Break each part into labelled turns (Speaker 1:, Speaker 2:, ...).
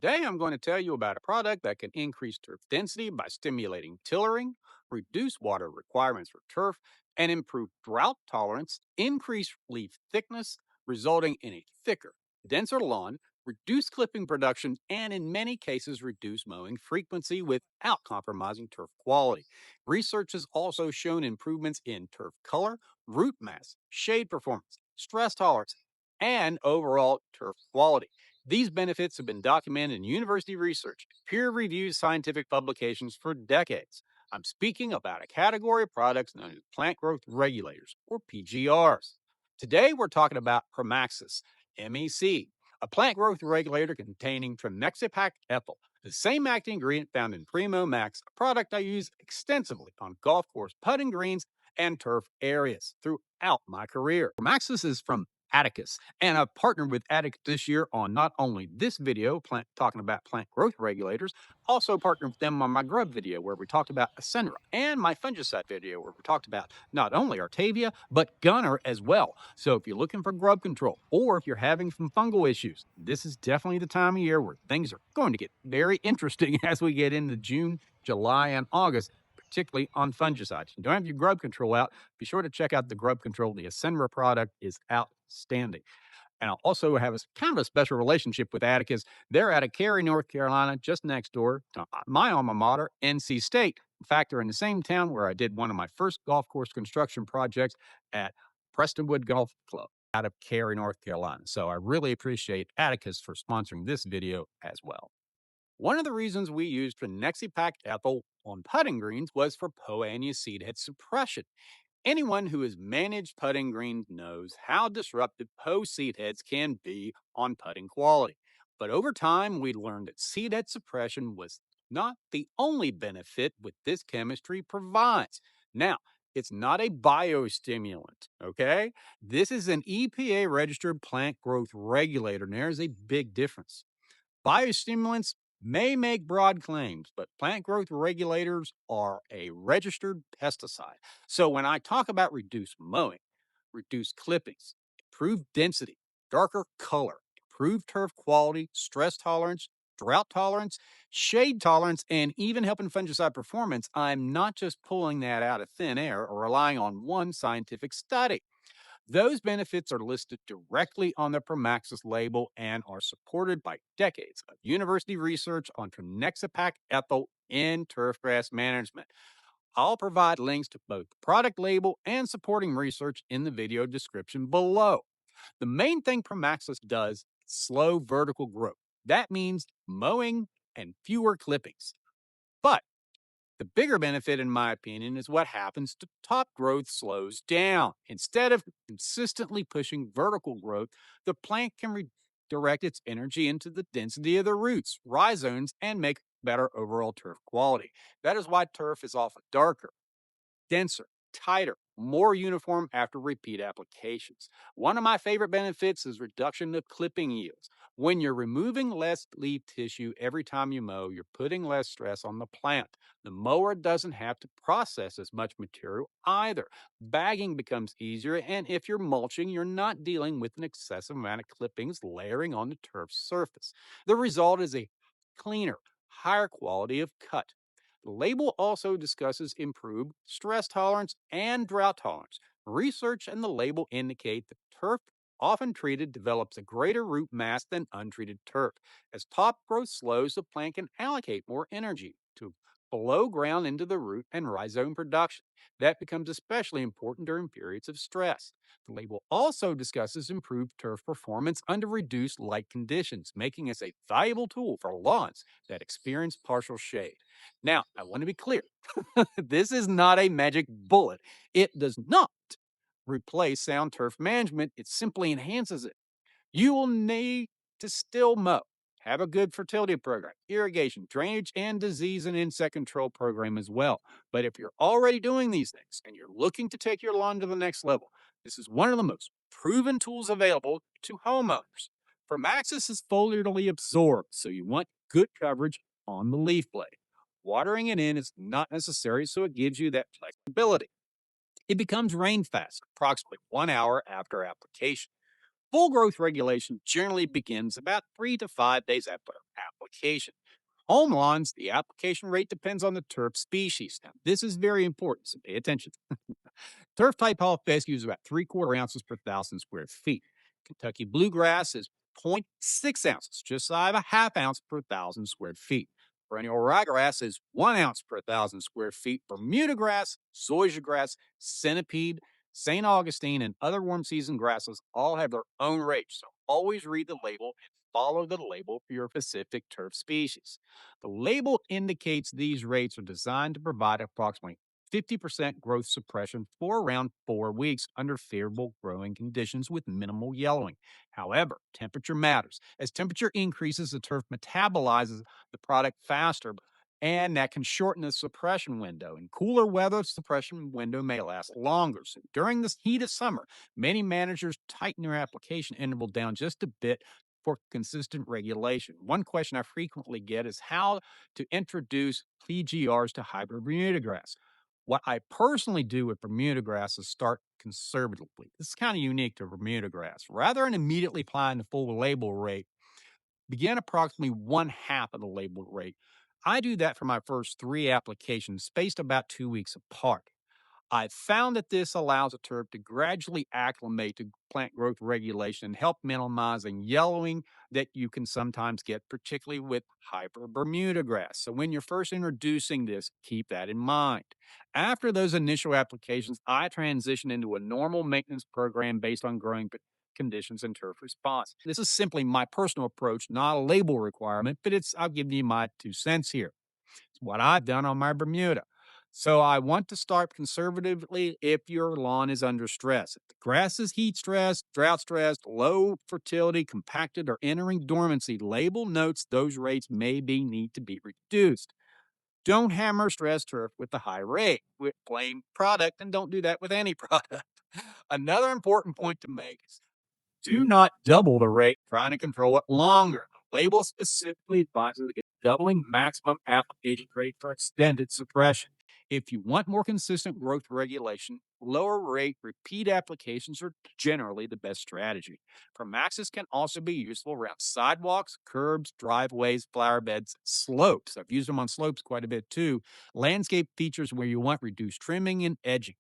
Speaker 1: Today, I'm going to tell you about a product that can increase turf density by stimulating tillering, reduce water requirements for turf, and improve drought tolerance, increase leaf thickness, resulting in a thicker, denser lawn, reduce clipping production, and in many cases, reduce mowing frequency without compromising turf quality. Research has also shown improvements in turf color, root mass, shade performance, stress tolerance, and overall turf quality. These benefits have been documented in university research, peer reviewed scientific publications for decades. I'm speaking about a category of products known as plant growth regulators, or PGRs. Today, we're talking about Pramaxis MEC, a plant growth regulator containing trinexapac-ethyl, the same active ingredient found in Primo Max, a product I use extensively on golf course putting greens and turf areas throughout my career. Pramaxis is from Atticus, and I've partnered with Atticus this year on not only this video, talking about plant growth regulators, also partnered with them on my grub video where we talked about Accenra, and my fungicide video where we talked about not only Artavia, but Gunner as well. So if you're looking for grub control, or if you're having some fungal issues, this is definitely the time of year where things are going to get very interesting as we get into June, July, and August, particularly on fungicides. If you don't have your grub control out, be sure to check out the grub control. The Accenra product is outstanding. And I also have a kind of a special relationship with Atticus. They're out of Cary, North Carolina, just next door to my alma mater, NC State. In fact, they're in the same town where I did one of my first golf course construction projects at Prestonwood Golf Club out of Cary, North Carolina. So I really appreciate Atticus for sponsoring this video as well. One of the reasons we used trinexapac-ethyl on putting greens was for Annua seedhead suppression. Anyone who has managed putting greens knows how disruptive seed heads can be on putting quality. But over time, we learned that seedhead suppression was not the only benefit with this chemistry provides. Now, it's not a biostimulant, okay? This is an EPA-registered plant growth regulator, and there's a big difference. Biostimulants may make broad claims, but plant growth regulators are a registered pesticide. So when I talk about reduced mowing, reduced clippings, improved density, darker color, improved turf quality, stress tolerance, drought tolerance, shade tolerance, and even helping fungicide performance, I'm not just pulling that out of thin air or relying on one scientific study. Those benefits are listed directly on the Pramaxis label and are supported by decades of university research on trinexapac-ethyl in turfgrass management. I'll provide links to both the product label and supporting research in the video description below. The main thing Pramaxis does is slow vertical growth. That means mowing and fewer clippings. But the bigger benefit, in my opinion, is what happens to top growth slows down. Instead of consistently pushing vertical growth, the plant can redirect its energy into the density of the roots, rhizomes, and make better overall turf quality. That is why turf is often darker, denser, tighter, more uniform after repeat applications. One of my favorite benefits is reduction of clipping yields. When you're removing less leaf tissue every time you mow, you're putting less stress on the plant. The mower doesn't have to process as much material either. Bagging becomes easier, and if you're mulching, you're not dealing with an excessive amount of clippings layering on the turf surface. The result is a cleaner, higher quality of cut. The label also discusses improved stress tolerance and drought tolerance. Research and the label indicate that turf often treated develops a greater root mass than untreated turf. As top growth slows, the plant can allocate more energy to below ground into the root and rhizome production. That becomes especially important during periods of stress. The label also discusses improved turf performance under reduced light conditions, making this a valuable tool for lawns that experience partial shade. Now, I want to be clear. This is not a magic bullet. It does not replace sound turf management. It simply enhances it. You will need to still mow, have a good fertility program, irrigation, drainage, and disease and insect control program as well. But if you're already doing these things and you're looking to take your lawn to the next level, this is one of the most proven tools available to homeowners. Pramaxis is foliarly absorbed, so you want good coverage on the leaf blade. Watering it in is not necessary, so it gives you that flexibility. It becomes rain fast approximately 1 hour after application. Full growth regulation generally begins about 3 to 5 days after application. Home lawns, the application rate depends on the turf species. Now, this is very important, so pay attention. Turf type Hall fescue is about 3/4 ounces per 1,000 square feet. Kentucky bluegrass is zero point 0.6 ounces, just shy of a half ounce per 1,000 square feet. Perennial ryegrass is 1 ounce per 1,000 square feet. Bermudagrass, zoysia grass, centipede, St. Augustine, and other warm season grasses all have their own rates, so always read the label and follow the label for your specific turf species. The label indicates these rates are designed to provide approximately 50% growth suppression for around 4 weeks under favorable growing conditions with minimal yellowing. However, temperature matters. As temperature increases, the turf metabolizes the product faster, and that can shorten the suppression window. In cooler weather, suppression window may last longer. So during the heat of summer, many managers tighten their application interval down just a bit for consistent regulation. One question I frequently get is how to introduce PGRs to hybrid Bermuda grass. What I personally do with Bermuda grass is start conservatively. This is kind of unique to Bermuda grass. Rather than immediately applying the full label rate, begin approximately one half of the label rate. I do that for my first 3 applications, spaced about 2 weeks apart. I've found that this allows a turf to gradually acclimate to plant growth regulation and help minimizing yellowing that you can sometimes get, particularly with hyper Bermuda grass. So, when you're first introducing this, keep that in mind. After those initial applications, I transition into a normal maintenance program based on growing conditions and turf response. This is simply my personal approach, not a label requirement, but I'll give you my 2 cents here. It's what I've done on my Bermuda. So I want to start conservatively if your lawn is under stress. If the grass is heat stressed, drought stressed, low fertility, compacted, or entering dormancy, label notes those rates need to be reduced. Don't hammer stress turf with the high rate with plain product, and don't do that with any product. Another important point to make is do not double the rate trying to control it longer. The label specifically advises against doubling maximum application rate for extended suppression. If you want more consistent growth regulation, lower rate repeat applications are generally the best strategy. Pramaxis can also be useful around sidewalks, curbs, driveways, flower beds, slopes. I've used them on slopes quite a bit too. Landscape features where you want reduced trimming and edging.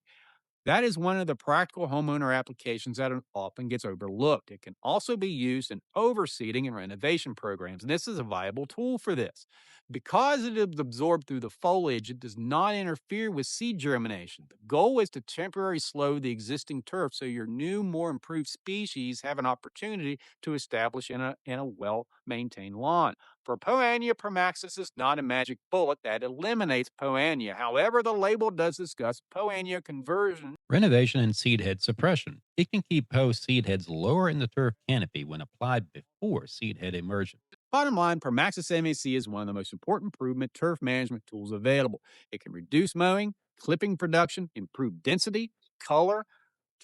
Speaker 1: That is one of the practical homeowner applications that often gets overlooked. It can also be used in overseeding and renovation programs, and this is a viable tool for this. Because it is absorbed through the foliage, it does not interfere with seed germination. The goal is to temporarily slow the existing turf so your new, more improved species have an opportunity to establish in a well-maintained lawn. For Poania, Pramaxis is not a magic bullet that eliminates Poania. However, the label does discuss Poania conversion, renovation, and seedhead suppression. It can keep seed heads lower in the turf canopy when applied before seedhead emergence. Bottom line, Pramaxis MEC is one of the most important improvement turf management tools available. It can reduce mowing, clipping production, improve density, color,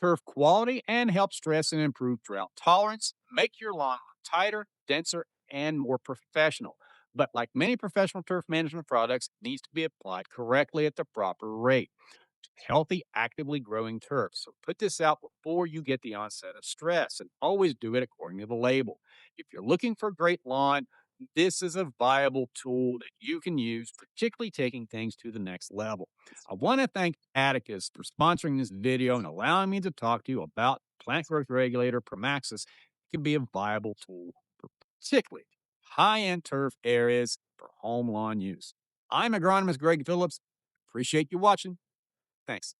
Speaker 1: turf quality, and help stress and improve drought tolerance, make your lawn tighter, denser, and more professional. But like many professional turf management products, it needs to be applied correctly at the proper rate. Healthy, actively growing turf. So put this out before you get the onset of stress and always do it according to the label. If you're looking for a great lawn, this is a viable tool that you can use, particularly taking things to the next level. I want to thank Atticus for sponsoring this video and allowing me to talk to you about plant growth regulator Pramaxis. It can be a viable tool for particularly high-end turf areas for home lawn use. I'm agronomist Greg Phillips. Appreciate you watching. Thanks.